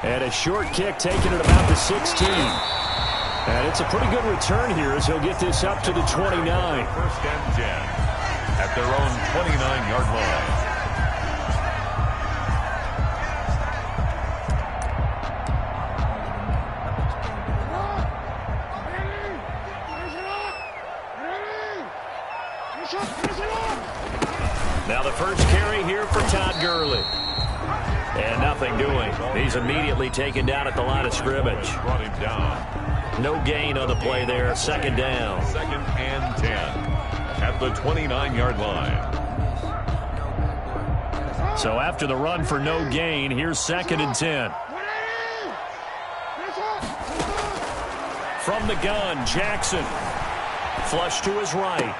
And a short kick taken at about the 16. And it's a pretty good return here as he'll get this up to the 29. First and 10 at their own 29-yard line. Now the first carry here for Todd Gurley. And nothing doing. He's immediately taken down at the line of scrimmage. Brought him down. No gain on the play there. Second down. Second and 10 at the 29-yard line. So after the run for no gain, here's second and 10. From the gun, Jackson. Flush to his right.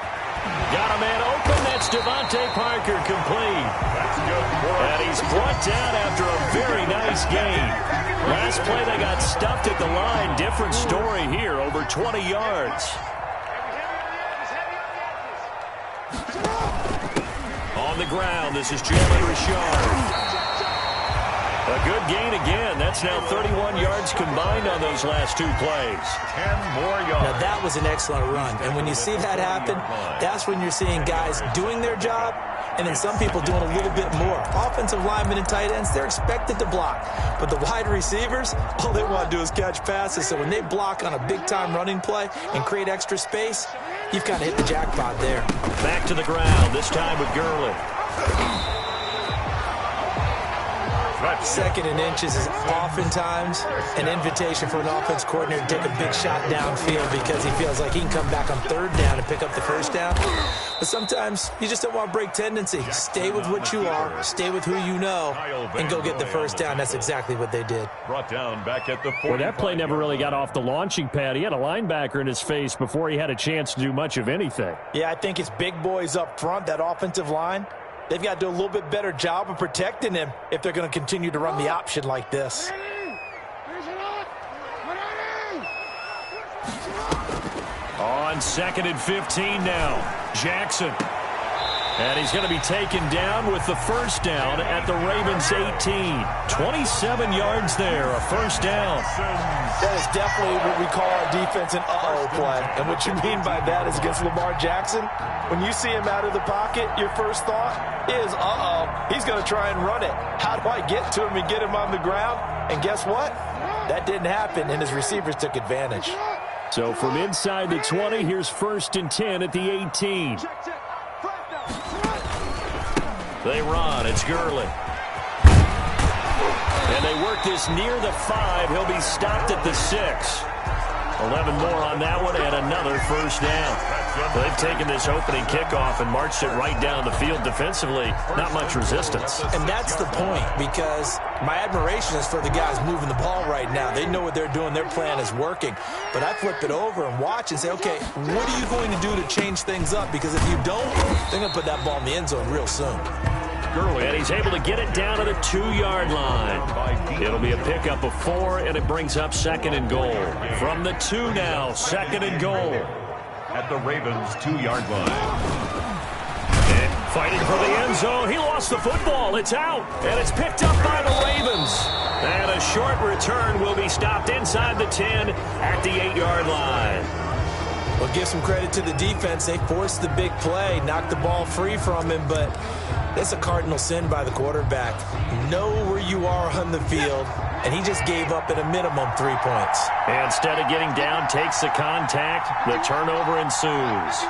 Got a man open. That's Devontae Parker complete. That's good. And he's brought down after a very nice gain. Last play they got stuffed at the line. Different story here, over 20 yards. On the ground, this is Jalen Richard. A good gain again. That's now 31 yards combined on those last two plays. 10 more yards. Now, that was an excellent run. And when you see that happen, that's when you're seeing guys doing their job and then some people doing a little bit more. Offensive linemen and tight ends, they're expected to block. But the wide receivers, all they want to do is catch passes. So when they block on a big-time running play and create extra space, you've kind of hit the jackpot there. Back to the ground, this time with Gurley. Second and inches is oftentimes an invitation for an offense coordinator to take a big shot downfield because he feels like he can come back on third down and pick up the first down. But sometimes you just don't want to break tendency. Stay with what you are, stay with who you know, and go get the first down. That's exactly what they did. Brought down back at the 45. Well, that play never really got off the launching pad. He had a linebacker in his face before he had a chance to do much of anything. Yeah, I think it's big boys up front, that offensive line. They've got to do a little bit better job of protecting him if they're going to continue to run the option like this. On second and 15 now, Jackson. And he's going to be taken down with the first down at the Ravens 18. 27 yards there, a first down. That is definitely what we call our defense an uh-oh play. And what you mean by that is against Lamar Jackson, when you see him out of the pocket, your first thought is, uh-oh, he's going to try and run it. How do I get to him and get him on the ground? And guess what? That didn't happen, and his receivers took advantage. So from inside the 20, here's first and 10 at the 18. They run. It's Gurley. And they work this near the 5. He'll be stopped at the 6. 11 more on that one and another first down. They've taken this opening kickoff and marched it right down the field defensively. Not much resistance. And that's the point, because my admiration is for the guys moving the ball right now. They know what they're doing. Their plan is working. But I flip it over and watch and say, okay, what are you going to do to change things up? Because if you don't, they're going to put that ball in the end zone real soon. Gurley, and he's able to get it down to the 2-yard line. It'll be a pickup of 4, and it brings up second and goal. From the 2 now, second and goal. At the Ravens 2-yard line. And fighting for the end zone. He lost the football. It's out, and it's picked up by the Ravens. And a short return will be stopped inside the 10 at the 8-yard line. Well, give some credit to the defense. They forced the big play, knocked the ball free from him, but that's a cardinal sin by the quarterback. Know where you are on the field, and he just gave up at a minimum 3 points. And instead of getting down, takes the contact. The turnover ensues.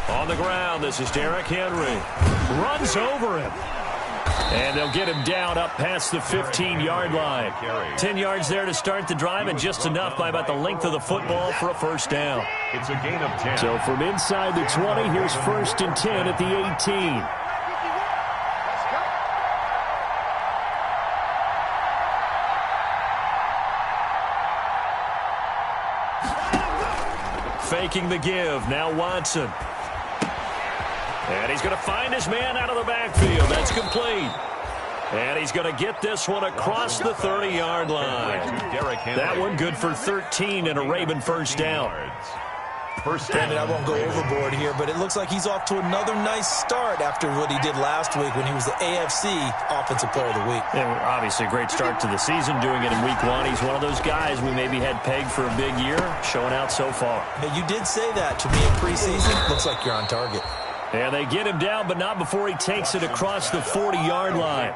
On the ground, this is Derrick Henry. Runs over him. And they'll get him down up past the 15-yard line. 10 yards there to start the drive, and just enough by about the length of the football for a first down. It's a gain of 10. So from inside the 20, here's first and 10 at the 18. Faking the give. Now Watson. And he's going to find his man out of the backfield. That's complete. And he's going to get this one across the 30-yard line. That one good for 13 and a Raven first down. Granted, I won't go overboard here, but it looks like he's off to another nice start after what he did last week when he was the AFC Offensive Player of the Week. Yeah, obviously a great start to the season, doing it in week 1. He's one of those guys we maybe had pegged for a big year, showing out so far. But you did say that to me in preseason. Looks like you're on target. And they get him down, but not before he takes it across the 40-yard line.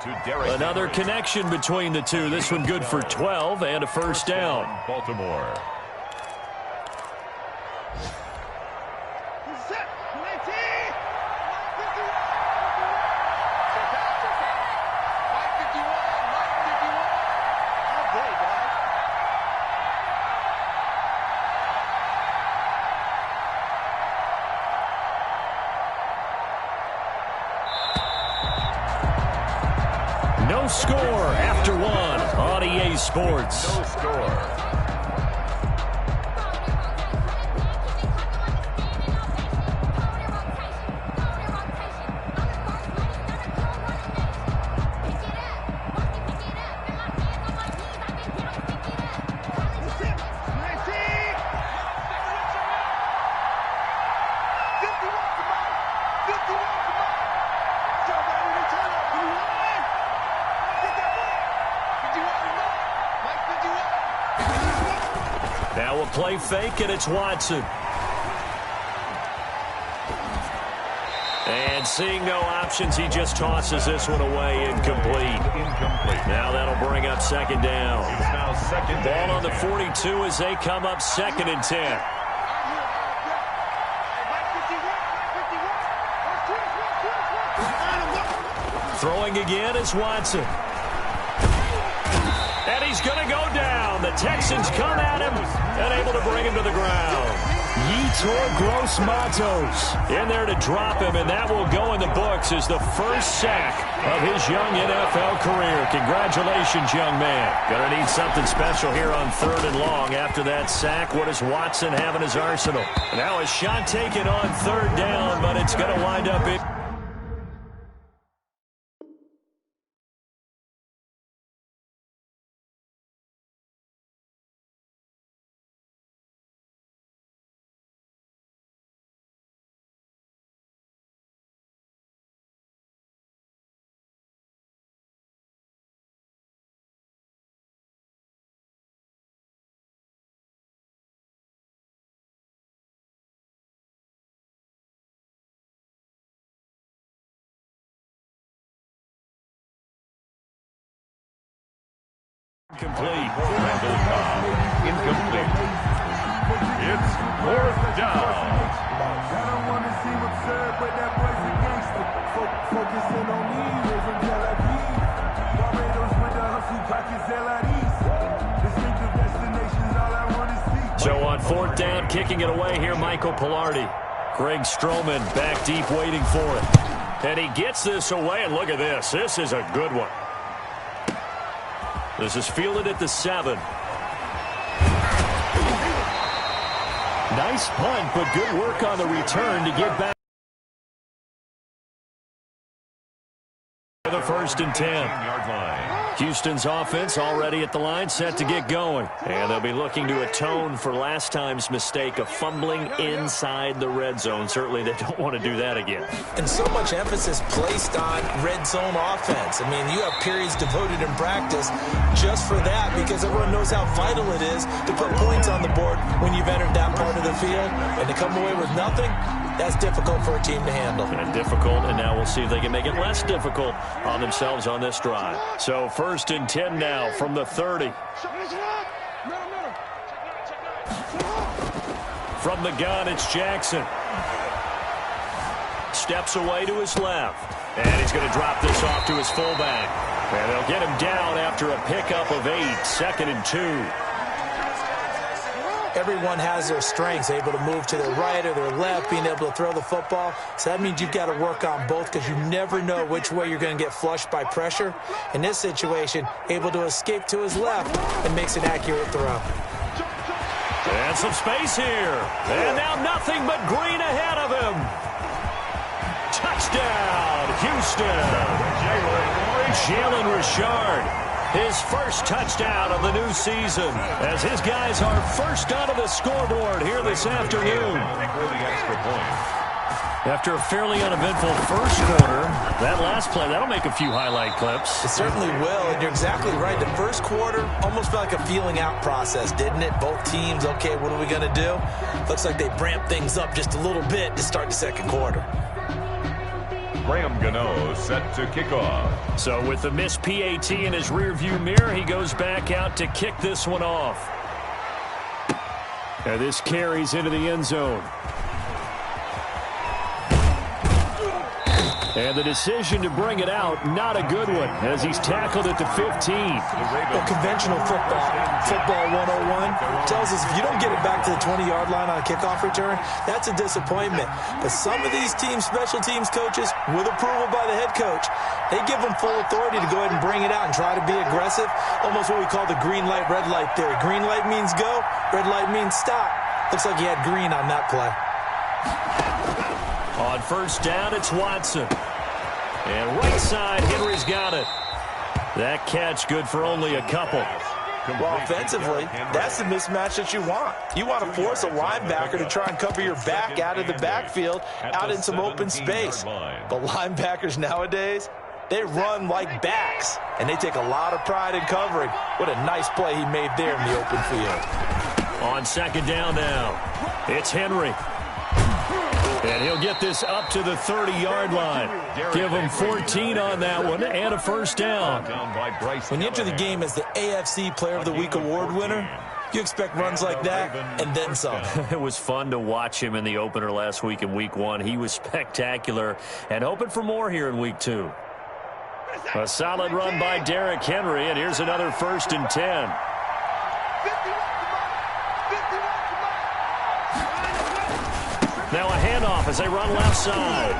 Another connection between the two. This one good for 12 and a first down. Baltimore. No score after 1 on EA Sports. No score. Now we'll play fake, and it's Watson. And seeing no options, he just tosses this one away, incomplete. Now that'll bring up second down. It's now second down. Ball on the 42 as they come up 2nd and 10. Throwing again is Watson. And he's going to go down. The Texans come at him and able to bring him to the ground. Yetur Gross-Matos in there to drop him, and that will go in the books as the first sack of his young NFL career. Congratulations, young man. Going to need something special here on 3rd and long. After that sack, what does Watson have in his arsenal? Now a shot taken on 3rd down, but it's going to wind up in... Complete. Randall Cobb. Incomplete. It's 4th down. I don't want to seem absurd, but that boy's a gangster. Focusing on me, raising Tel Aviv. Barbados with the hustle, pockets LIDs. Distinctive destinations, all I want to see. So on 4th down, kicking it away here, Michael Pilardi. Greg Stroman back deep waiting for it. And he gets this away, and look at this. This is a good one. This is fielded at the 7. Nice punt, but good work on the return to get back. The 1st and 10. 10-yard line. Houston's offense already at the line, set to get going. And they'll be looking to atone for last time's mistake of fumbling inside the red zone. Certainly they don't want to do that again. And so much emphasis placed on red zone offense. I mean, you have periods devoted in practice just for that because everyone knows how vital it is to put points on the board when you've entered that part of the field. And to come away with nothing, that's difficult for a team to handle. And difficult, and now we'll see if they can make it less difficult on themselves on this drive. So 1st and 10 now from the 30. From the gun, it's Jackson. Steps away to his left. And he's going to drop this off to his fullback. And they'll get him down after a pickup of 8. 2nd and 2. Everyone has their strengths, able to move to their right or their left, being able to throw the football. So that means you've got to work on both because you never know which way you're going to get flushed by pressure. In this situation, able to escape to his left and makes an accurate throw. And some space here. And now nothing but green ahead of him. Touchdown, Houston. Jalen Richard, his first touchdown of the new season, as his guys are first onto the scoreboard here this afternoon. After a fairly uneventful first quarter, that last play, that'll make a few highlight clips. It certainly will, and you're exactly right. The first quarter almost felt like a feeling out process, didn't it? Both teams, okay, what are we going to do? Looks like they ramped things up just a little bit to start the second quarter. Graham Gano set to kick off. So with the missed PAT in his rearview mirror, he goes back out to kick this one off. And this carries into the end zone. And the decision to bring it out, not a good one, as he's tackled at the 15. Well, conventional football 101, tells us if you don't get it back to the 20-yard line on a kickoff return, that's a disappointment. But some of these teams, special teams coaches, with approval by the head coach, they give them full authority to go ahead and bring it out and try to be aggressive, almost what we call the green light, red light theory. Green light means go, red light means stop. Looks like he had green on that play. On first down, it's Watson. And right side, Henry's got it. That catch good for only a couple. Well, offensively, that's the mismatch that you want. You want to force a linebacker to try and cover your back out of the backfield, out in some open space. But linebackers nowadays, they run like backs, and they take a lot of pride in covering. What a nice play he made there in the open field. On second down now, it's Henry. And he'll get this up to the 30-yard line. Give him 14 on that one and a first down. When you enter the game as the AFC Player of the Week award winner, you expect runs like that and then some. It was fun to watch him in the opener last week in Week 1. He was spectacular and hoping for more here in Week 2. A solid run by Derrick Henry, and here's another 1st and 10. Now a handoff as they run left side.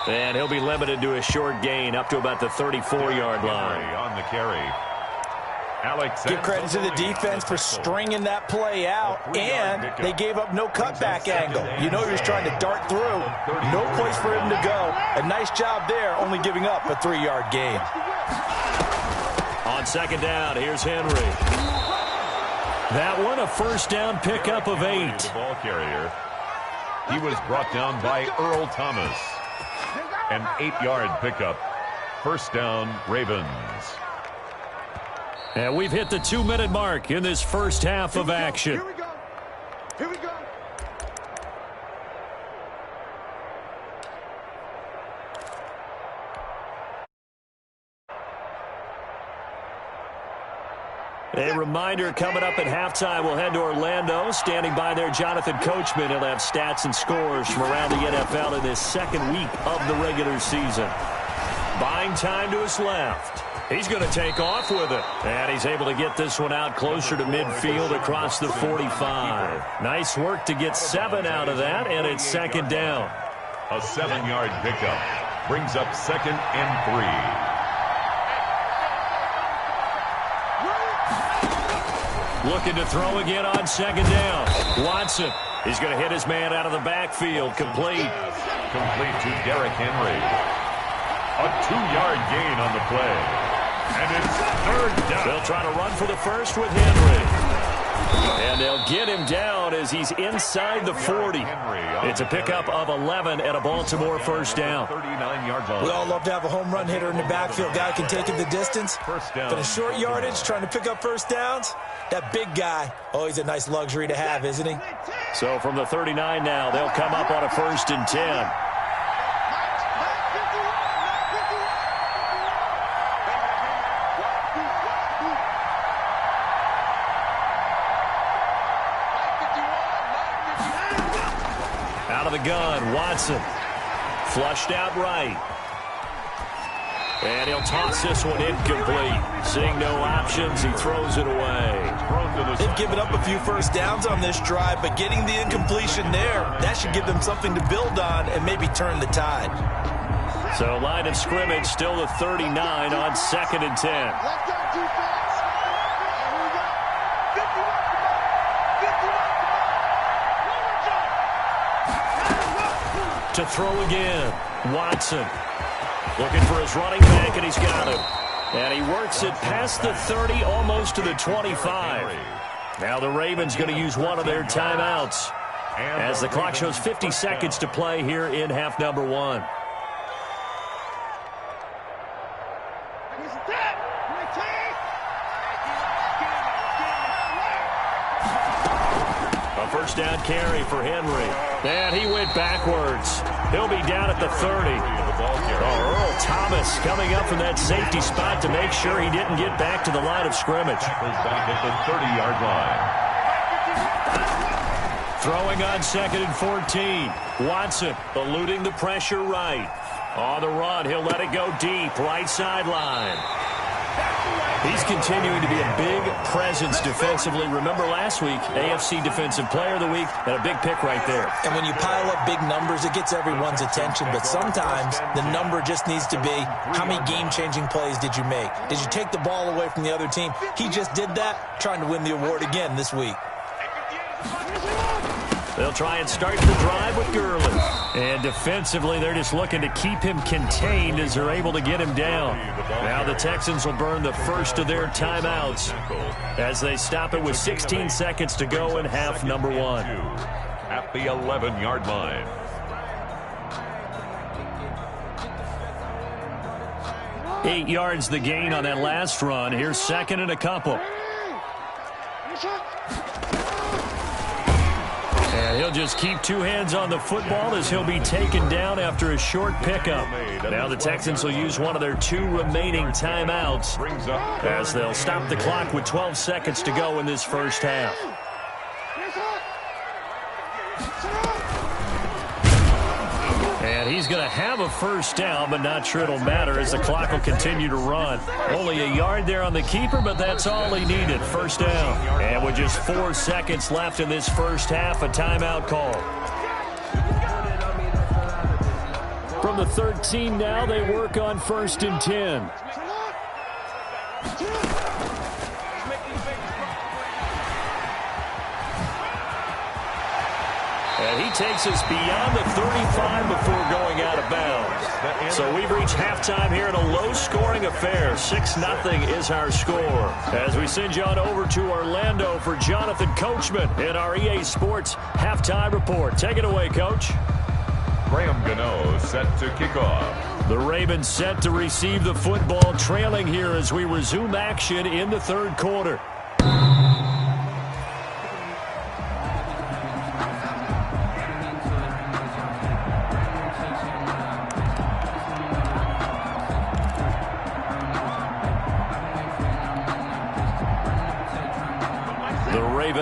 And he'll be limited to a short gain up to about the 34-yard line. On the carry. Give credit to the defense for stringing that play out, and they gave up no cutback angle. You know he was trying to dart through. No place for him to go. A nice job there, only giving up a 3-yard gain. On second down, here's Henry. That one, a first down pickup of 8. The ball carrier. He was brought down by Earl Thomas. An 8-yard pickup. First down, Ravens. And we've hit the 2-minute mark in this first half of action. Here we go. Here we go. A reminder coming up at halftime, we'll head to Orlando. Standing by there, Jonathan Coachman. He'll have stats and scores from around the NFL in this second week of the regular season. Buying time to his left. He's going to take off with it. And he's able to get this one out closer to midfield across the 45. Nice work to get 7 out of that, and it's second down. A 7-yard pickup brings up 2nd and 3. Looking to throw again on second down. Watson. He's going to hit his man out of the backfield. Complete. Complete to Derrick Henry. A 2-yard gain on the play. And it's 3rd down. They'll try to run for the first with Henry. And they'll get him down as he's inside the 40. It's a pickup of 11 and a Baltimore first down. 39-yard line. We all love to have a home run hitter in the backfield. Guy can take it the distance. But in short yardage, trying to pick up first downs, that big guy, oh, he's a nice luxury to have, isn't he? So from the 39 now, they'll come up on a 1st and 10. Out of the gun, Watson. Flushed out right. And he'll toss this one incomplete. Seeing no options, he throws it away. They've given up a few first downs on this drive, but getting the incompletion there, that should give them something to build on and maybe turn the tide. So line of scrimmage still the 39 on 2nd and 10. To throw again. Watson. Looking for his running back, and he's got him. And he works it past the 30, almost to the 25. Now the Ravens going to use one of their timeouts as the clock shows 50 seconds to play here in half number 1. A first down carry for Henry. And he went backwards. He'll be down at the 30. Earl Thomas coming up from that safety spot to make sure he didn't get back to the line of scrimmage. Back at the 30-yard line. Throwing on 2nd and 14. Watson eluding the pressure right. On the run, he'll let it go deep. Right sideline. He's continuing to be a big presence defensively. Remember last week, AFC Defensive Player of the Week, and a big pick right there. And when you pile up big numbers, it gets everyone's attention. But sometimes the number just needs to be, how many game-changing plays did you make? Did you take the ball away from the other team? He just did that, trying to win the award again this week. They'll try and start the drive with Gurley. And defensively, they're just looking to keep him contained as they're able to get him down. Now the Texans will burn the first of their timeouts as they stop it with 16 seconds to go in half number 1. At the 11-yard line. Eight yards the gain on that last run. Here's 2nd and a couple. And he'll just keep two hands on the football as he'll be taken down after a short pickup. Now the Texans will use one of their 2 remaining timeouts as they'll stop the clock with 12 seconds to go in this first half. And he's going to have a first down, but not sure it'll matter as the clock will continue to run. Only a yard there on the keeper, but that's all he needed. First down. And with just 4 seconds left in this first half, a timeout call. From the 13 now, they work on 1st and 10. And he takes us beyond the 35 before going out of bounds. So we've reached halftime here in a low-scoring affair. 6-0 is our score. As we send you on over to Orlando for Jonathan Coachman in our EA Sports Halftime Report. Take it away, Coach. Graham Gano set to kick off. The Ravens set to receive the football, trailing here as we resume action in the 3rd quarter.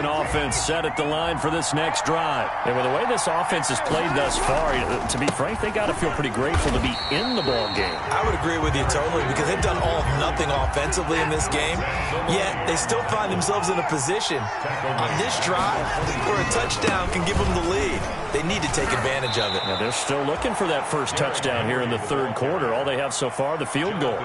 Offense set at the line for this next drive. And with the way this offense has played thus far, to be frank, they got to feel pretty grateful to be in the ball game. I would agree with you totally because they've done all of nothing offensively in this game, yet they still find themselves in a position on this drive where a touchdown can give them the lead. They need to take advantage of it. Now they're still looking for that first touchdown here in the 3rd quarter. All they have so far, the field goal.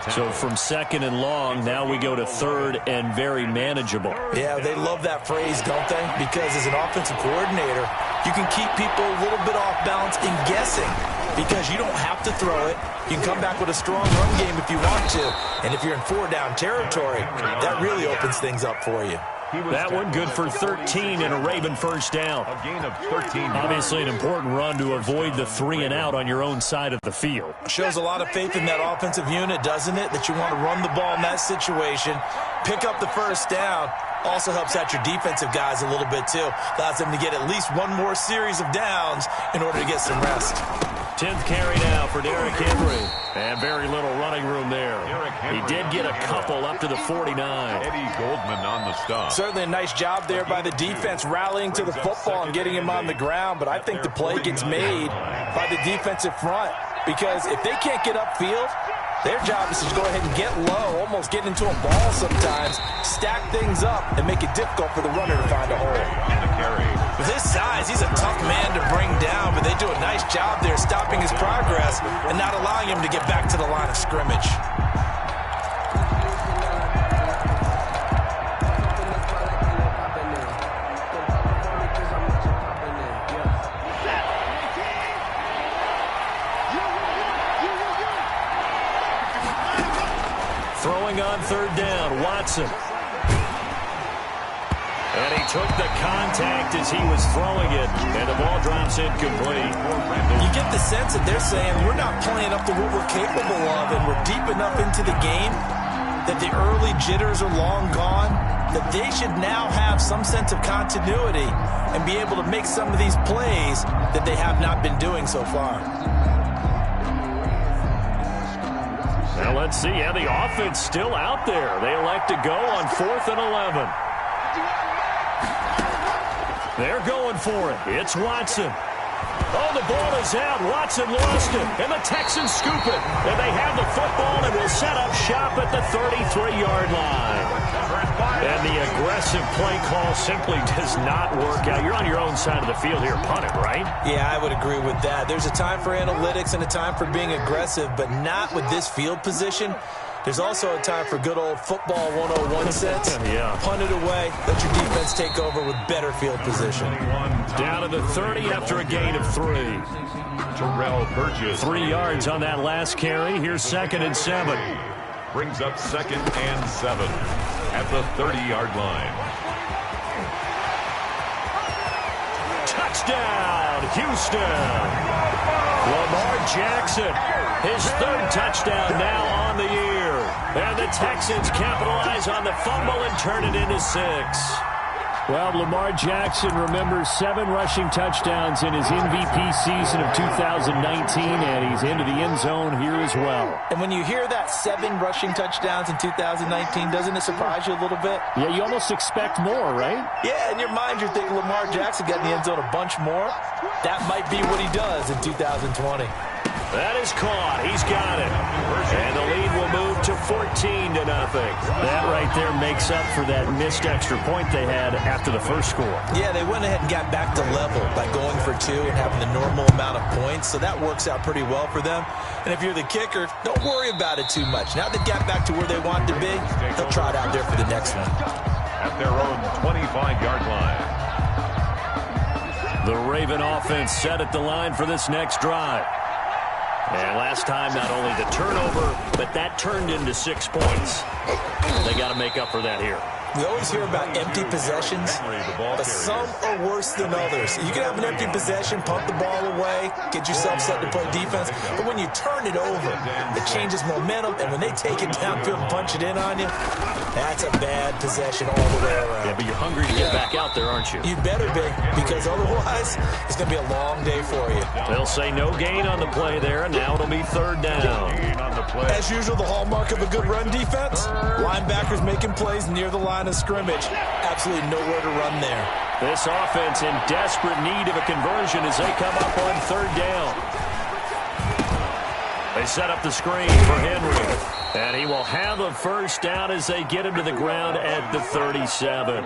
So from 2nd and long, now we go to 3rd and very manageable. Yeah, they love that phrase, don't they? Because as an offensive coordinator, you can keep people a little bit off balance in guessing because you don't have to throw it. You can come back with a strong run game if you want to. And if you're in 4-down territory, that really opens things up for you. That one good for 13 and a Raven first down. A gain of 13. Obviously an important run to avoid the 3-and-out on your own side of the field. Shows a lot of faith in that offensive unit, doesn't it? That you want to run the ball in that situation. Pick up the first down. Also helps out your defensive guys a little bit too. Allows them to get at least one more series of downs in order to get some rest. 10th carry now for Derrick Henry. And very little running room there. He did get a couple up to the 49. Eddie Goldman on the stop. Certainly a nice job there by the defense rallying to the football and getting him on the ground. But I think the play gets made by the defensive front because if they can't get upfield, their job is to go ahead and get low, almost get into a ball sometimes, stack things up, and make it difficult for the runner to find a hole. With his size, he's a tough man to bring down, but they do a nice job there stopping his progress and not allowing him to get back to the line of scrimmage. Throwing on third down, Watson. And he took the contact as he was throwing it, and the ball drops incomplete. You get the sense that they're saying we're not playing up to what we're capable of, and we're deep enough into the game that the early jitters are long gone, that they should now have some sense of continuity and be able to make some of these plays that they have not been doing so far. Now let's see. Yeah, the offense still out there. They elect to go on 4th and 11. They're going for it. It's Watson. Oh, the ball is out. Watson lost it. And the Texans scoop it. And they have the football and will set up shop at the 33-yard line. And the aggressive play call simply does not work out. You're on your own side of the field here. Punt it, right? Yeah, I would agree with that. There's a time for analytics and a time for being aggressive, but not with this field position. There's also a time for good old football 101 sense. Yeah. Punt it away. Let your defense take over with better field position. Down to the 30 after a gain of 3. Terrell Burgess. 3 yards on that last carry. Here's 2nd and 7. Brings up 2nd and 7 at the 30-yard line. Touchdown, Houston. Lamar Jackson, his 3rd touchdown now on the year. And the Texans capitalize on the fumble and turn it into 6. Well, Lamar Jackson remembers 7 rushing touchdowns in his MVP season of 2019, and he's into the end zone here as well. And when you hear that 7 rushing touchdowns in 2019, doesn't it surprise you a little bit? Yeah, you almost expect more, right? Yeah, in your mind you're thinking Lamar Jackson got in the end zone a bunch more. That might be what he does in 2020. That is caught. He's got it. And the lead will move to 14-0. That right there makes up for that missed extra point they had after the first score. Yeah, they went ahead and got back to level by going for 2 and having the normal amount of points, so that works out pretty well for them. And if you're the kicker, don't worry about it too much. Now they got back to where they wanted to be, they'll try it out there for the next one. At their own 25-yard line. The Raven offense set at the line for this next drive. And last time, not only the turnover, but that turned into 6 points. They got to make up for that here. We always hear about empty possessions, but some are worse than others. You can have an empty possession, punt the ball away, get yourself set to play defense, but when you turn it over, it changes momentum, and when they take it downfield and punch it in on you, that's a bad possession all the way around. Yeah, but you're hungry to get back out there, aren't you? You better be, because otherwise, it's going to be a long day for you. They'll say no gain on the play there, and now it'll be 3rd down. As usual, the hallmark of a good run defense, linebackers making plays near the line of scrimmage. Absolutely nowhere to run there. This offense in desperate need of a conversion as they come up on 3rd down. They set up the screen for Henry. And he will have a first down as they get him to the ground at the 37.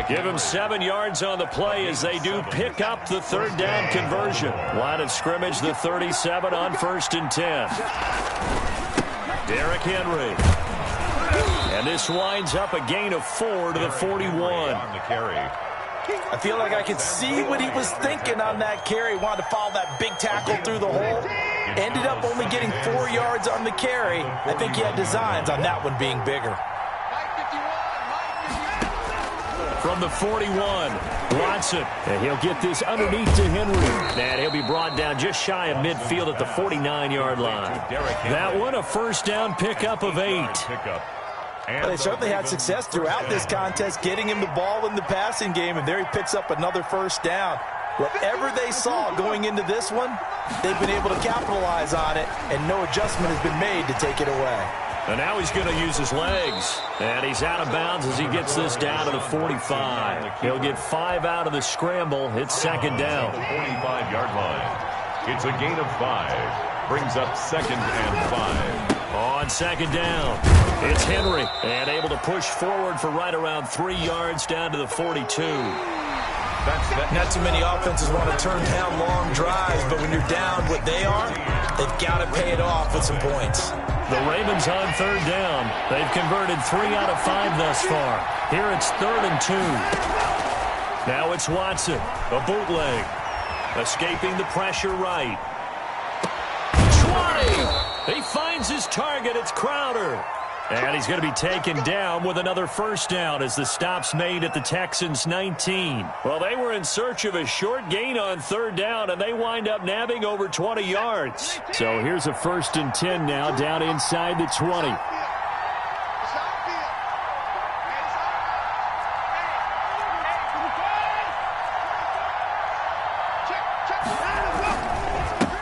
Give him 7 yards on the play as they do pick up the 3rd down conversion. Line of scrimmage, the 37 on 1st and 10. Derrick Henry. And this winds up a gain of 4 to the 41. On the carry. I feel like I could see what he was thinking on that carry. Wanted to follow that big tackle through the hole. Ended up only getting 4 yards on the carry. I think he had designs on that one being bigger. From the 41, Watson. And he'll get this underneath to Henry. And he'll be brought down just shy of midfield at the 49-yard line. That one, a first down pickup of 8. Well, they certainly had success throughout this contest, getting him the ball in the passing game, and there he picks up another first down. Whatever they saw going into this one, they've been able to capitalize on it, and no adjustment has been made to take it away. And now he's going to use his legs. And he's out of bounds as he gets this down to the 45. He'll get 5 out of the scramble. It's 2nd down. 45-yard line. It's a gain of 5. Brings up 2nd and 5. On 2nd down, it's Henry. And able to push forward for right around 3 yards down to the 42. Not too many offenses want to turn down long drives, but when you're down what they are, they've got to pay it off with some points. The Ravens on 3rd down. They've converted 3 out of 5 thus far. Here it's 3rd and 2. Now it's Watson, a bootleg. Escaping the pressure right. 20! He finds his target. It's Crowder. And he's going to be taken down with another first down as the stop's made at the Texans' 19. Well, they were in search of a short gain on third down, and they wind up nabbing over 20 yards. So here's a 1st and 10 now down inside the 20.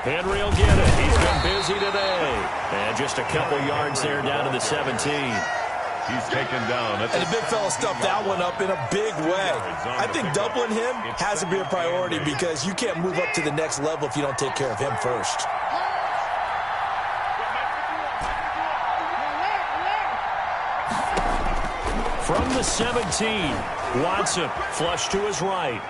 Henry will get it. He's been busy today. And just a couple yards there down to the 17. He's taken down. And the big fella stuffed that one up in a big way. I think doubling him has to be a priority because you can't move up to the next level if you don't take care of him first. From the 17, Watson flush to his right.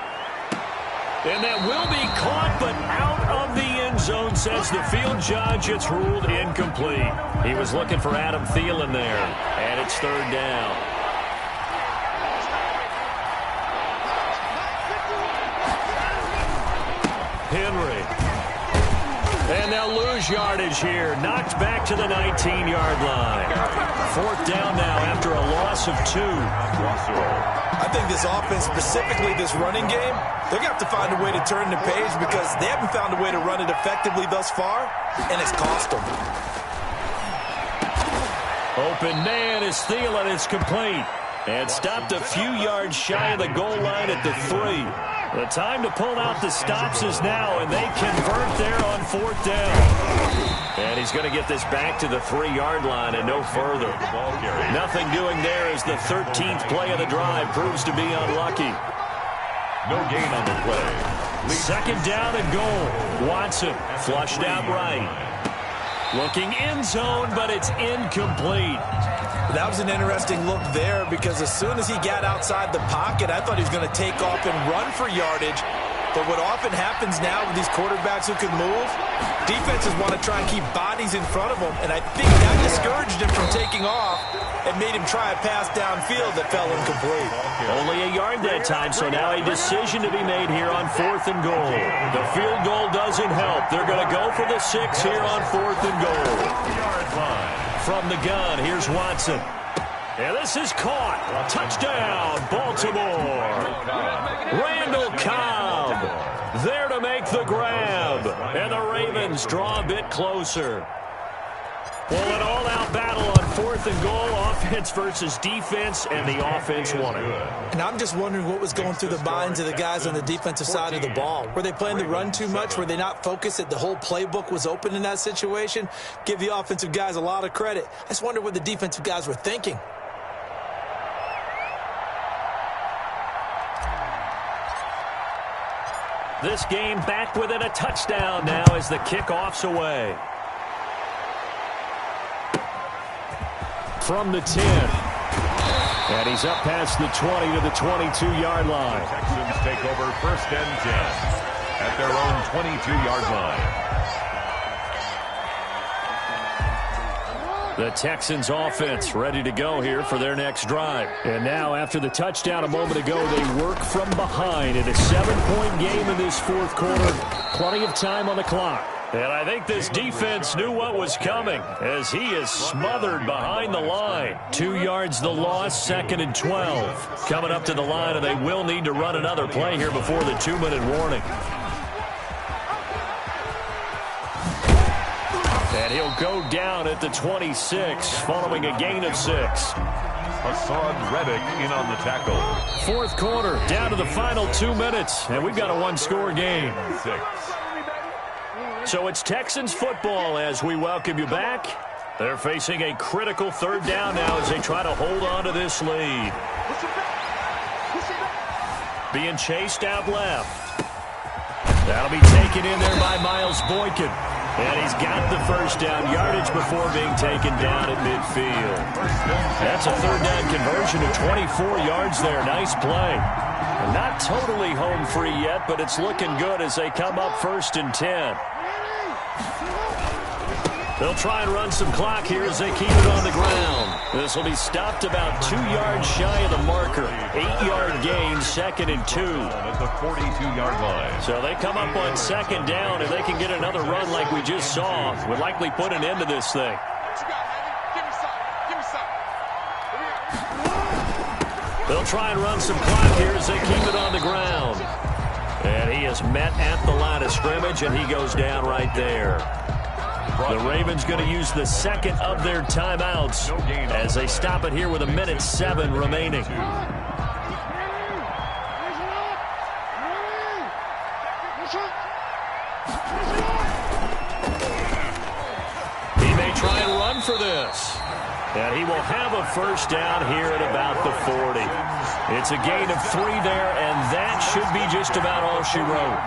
And that will be caught, but out of the end zone, says the field judge. It's ruled incomplete. He was looking for Adam Thielen there, and it's third down. Henry. And they'll lose yardage here. Knocked back to the 19-yard line. 4th down now after a loss of 2. I think this offense, specifically this running game, they're going to have to find a way to turn the page because they haven't found a way to run it effectively thus far, and it's cost them. Open man is Thielen. It's complete. And stopped a few yards shy of the goal line at the 3. The time to pull out the stops is now, and they convert there on 4th down. And he's going to get this back to the 3-yard line and no further. Nothing doing there as the 13th play of the drive proves to be unlucky. No gain on the play. 2nd down and goal. Watson flushed out right. Looking end zone, but it's incomplete. That was an interesting look there because as soon as he got outside the pocket, I thought he was going to take off and run for yardage. But what often happens now with these quarterbacks who can move, defenses want to try and keep bodies in front of them, and I think that discouraged him from taking off and made him try a pass downfield that fell incomplete. Only a yard that time, so now a decision to be made here on 4th and goal. The field goal doesn't help. They're going to go for the 6 here on 4th and goal. From the gun, here's Watson. And this is caught. Touchdown, Baltimore. Randall Cobb there to make the grab. And the Ravens draw a bit closer. Well, an all-out battle on 4th and goal, offense versus defense, and the offense won it. And I'm just wondering what was going through the minds of the guys on the defensive side of the ball. Were they playing the run too much? Were they not focused that the whole playbook was open in that situation? Give the offensive guys a lot of credit. I just wonder what the defensive guys were thinking. This game back within a touchdown now as the kickoff's away. From the 10. And he's up past the 20 to the 22-yard line. Texans take over 1st and 10 at their own 22-yard line. The Texans offense ready to go here for their next drive. And now after the touchdown a moment ago, they work from behind in a 7-point game in this 4th quarter. Plenty of time on the clock. And I think this defense knew what was coming as he is smothered behind the line. 2 yards the loss, 2nd and 12. Coming up to the line, and they will need to run another play here before the 2-minute warning. And he'll go down at the 26 following a gain of 6. Hassan Reddick in on the tackle. 4th quarter, down to the final 2 minutes, and we've got a 1-score game. 6. So it's Texans football as we welcome you back. They're facing a critical 3rd down now as they try to hold on to this lead. Being chased out left. That'll be taken in there by Miles Boykin. And he's got the 1st down yardage before being taken down at midfield. That's a 3rd down conversion of 24 yards there. Nice play. Not totally home free yet, but it's looking good as they come up 1st and 10. They'll try and run some clock here as they keep it on the ground. This will be stopped about 2 yards shy of the marker. 8-yard gain, 2nd and 2. At the 42-yard line. So they come up on 2nd down. If they can get another run like we just saw, would likely put an end to this thing. What you got, Heavy? Give me some. Give me some. They'll try and run some clock here as they keep it on the ground. And he is met at the line of scrimmage, and he goes down right there. The Ravens going to use the second of their timeouts as they stop it here with 1:07 remaining. He may try and run for this. And he will have a first down here at about the 40. It's a gain of 3 there, and that should be just about all she wrote.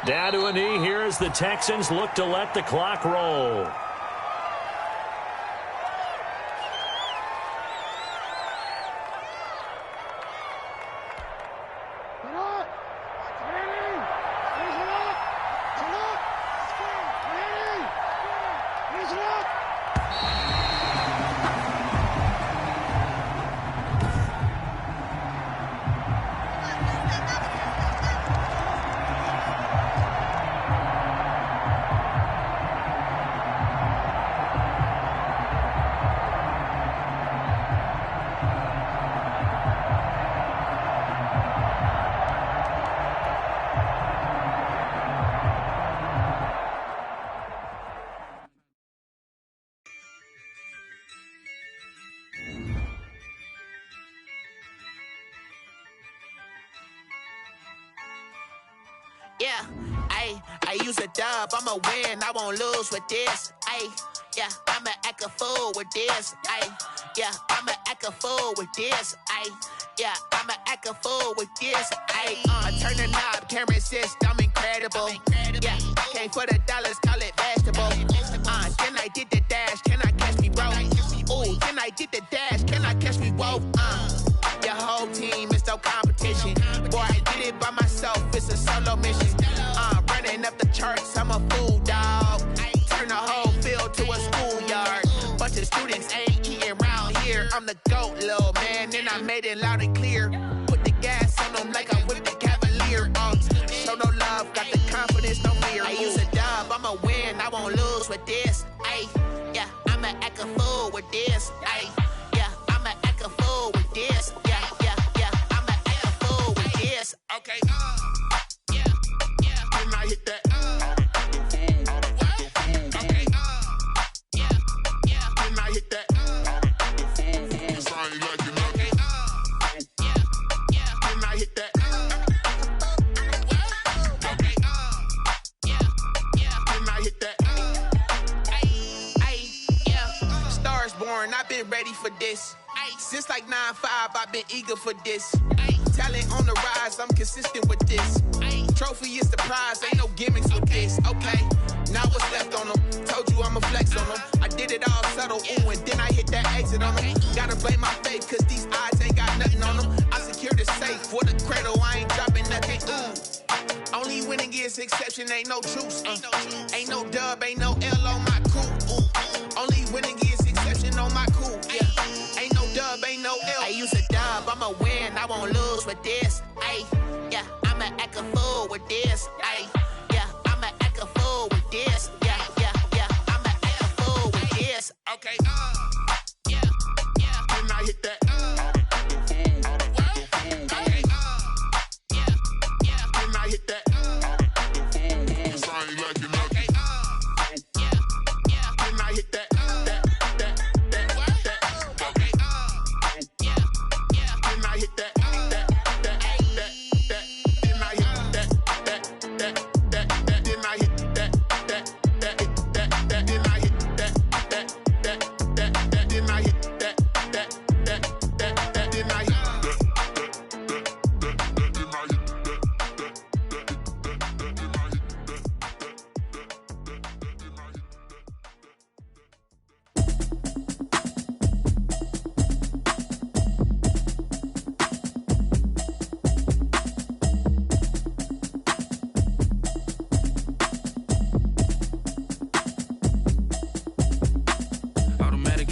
Down to a knee here as the Texans look to let the clock roll. Yeah, I use a dub, I'ma win, I won't lose with this. Yeah, I'ma act a fool with this. Yeah, I'ma act a fool with this. Yeah, I'ma act a fool with this. I turn the knob, camera assist, I'm incredible. Yeah, came for the dollars, call it vegetable. Then I did the dash, can I catch me, bro? Ooh, then I did the dash, can I catch me, whoa? Your whole team is no competition. Boy, I did it by myself, it's a solo mission. Running up the charts, I'm a fool, dog. Turn the whole field to a schoolyard. Bunch of students ain't eating round here. I'm the GOAT, little man, and I made it loud and clear. Put the gas on them like I whipped the Cavalier. Show no love, got the confidence, no fear. I use a dub, I'ma win, I won't lose with this. Yeah, I'ma act a fool with this. Yeah, I'ma act a fool with this. Yeah, I'ma act a fool with this. Okay, yeah, can I hit that? Okay, yeah, can I hit that? Cause I ain't like it. Okay, yeah, can I hit that? Okay, yeah, can I hit that? Yeah, Stars born, I've been ready for this. Since like 9-5, I've been eager for this. Talent on the rise, I'm consistent with this. Trophy is the prize, ain't no gimmicks with this. Okay, now what's left on them? Told you I'ma flex on them. I did it all subtle, ooh, and then I hit that exit on them. Gotta blame my faith, cause these odds ain't got nothing on them. I secure the safe for the cradle, I ain't dropping nothing, ooh. Only winning is exception, ain't no truce. Ain't no dub, ain't no L on my crew. Only winning is exception on my crew, yeah. Ain't no dub, ain't no L. I use a dub, I'ma win, I won't lose with this. Yeah, I'ma act a fool with this. Yeah, I'ma act a fool with this. Yeah, I'ma act a fool with this. Okay, yeah, can I hit that? Okay, yeah, can I hit that? Cause I ain't like it. Okay, yeah, can I hit that?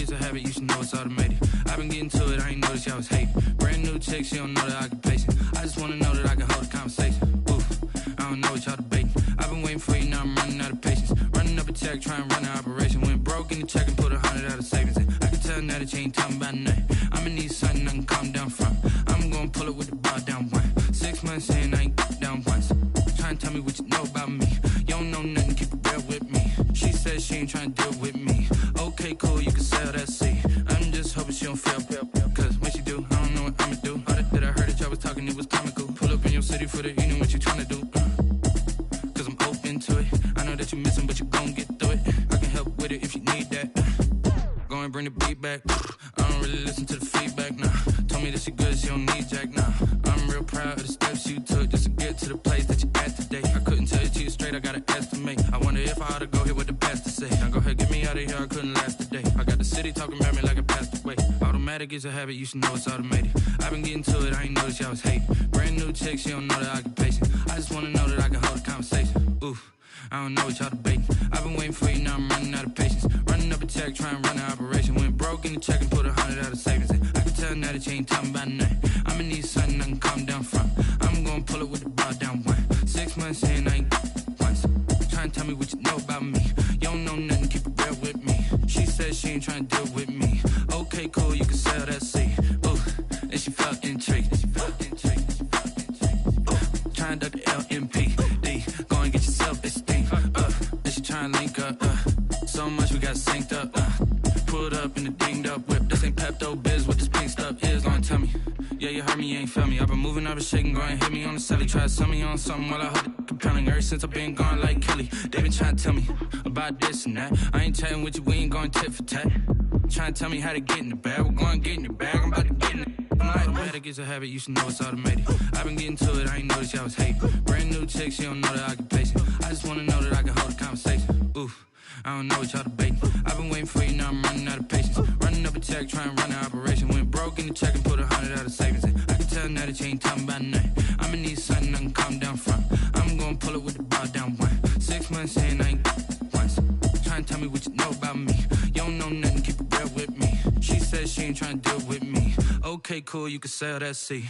it's a habit, you should know it's automated. I've been getting to it, I ain't noticed y'all was hating. Brand new chick, she don't know that I can place it. I just wanna know that I can hold a conversation. Oof, I don't know what y'all debating. I've been waiting for you, now I'm running out of patience. Running up a check, trying to run an operation. Went broke in the check and put 100 out of savings in. I can tell now that you ain't talking about nothing. I'ma need something I can calm down from. I'm gonna pull it with the bar down one. 6 months in, I ain't down once. Trying to tell me what you know about me. You don't know nothing, keep it real with me. She says she ain't trying to deal with me. Okay, cool, you can sell that seed. I'm just hoping she don't fail. Cause when she do, I don't know what I'ma do. All that I heard that y'all was talking, it was comical. Pull up in your city for the evening, what you trying to do? Cause I'm open to it. I know that you missing, but you gon' get through it. I can help with it if you need that. Go and bring the beat back. I don't really listen to the feedback, nah. Told me that she good, she don't need jack, nah. I'm real proud of the steps you took just to get to the place that you at today. I couldn't tell it to you straight, I gotta estimate. I wonder if I ought to go here with the best to say. Now go ahead, get me out of here, I couldn't last today. I got the city talking about me like I passed away. Automatic is a habit, you should know it's automated. I've been getting to it, I ain't noticed y'all was hating. Brand new chick, she don't know that I can pace it. I just wanna know that I can hold a conversation. Oof, I don't know what y'all debating. I've been waiting for you, now I'm running out of patience. Running up a check, trying to run an operation. Went broke in the check and put 100 out of savings in. I can tell now that you ain't talking about nothing. I'ma need something I can calm down from. I'm gonna pull it with the bar down one. 6 months in, I ain't once. Trying to tell me what you know about me. You don't know nothing, keep it real with me. She says she ain't trying to deal with me. Okay, cool, you can sell that seed. Ooh, and she felt intrigued. Trying to duck the LMPD. Go and get yourself esteem. And she trying to link up. So much we got synced up. Pulled up in the dinged up whip. This ain't Pepto-Biz, what this pink stuff is. Long tell me. Yeah, you heard me, you ain't felt me. I've been moving, I've been shaking, go and hit me on the celly. Try to sell me on something while I hold it compelling. Ever since I've been gone like Kelly, they been trying to tell me about this and that. I ain't chatting with you, we ain't going tit for tat. Trying to tell me how to get in the bag. We're going to get in the bag, I'm about to get in it. Automatic is a habit, you should know it's automated. I've been getting to it, I ain't noticed y'all was hating. Brand new chick, she don't know that I can pace it. I just wanna know that I can hold a conversation. Oof, I don't know what y'all debating. I've been waiting for you, now I'm running out of patience. Running up a check, trying to run an operation. Went broke in the check and put 100 out of savings in. I can tell now that you ain't talking about nothing. I'ma need something I can calm down from. I'm gonna pull it with the bar down one. 6 months in, I ain't once. Trying to tell me what you know about me. You don't know nothing, keep it real with me. She says she ain't trying to deal with me. Okay, cool, you can sell that seed.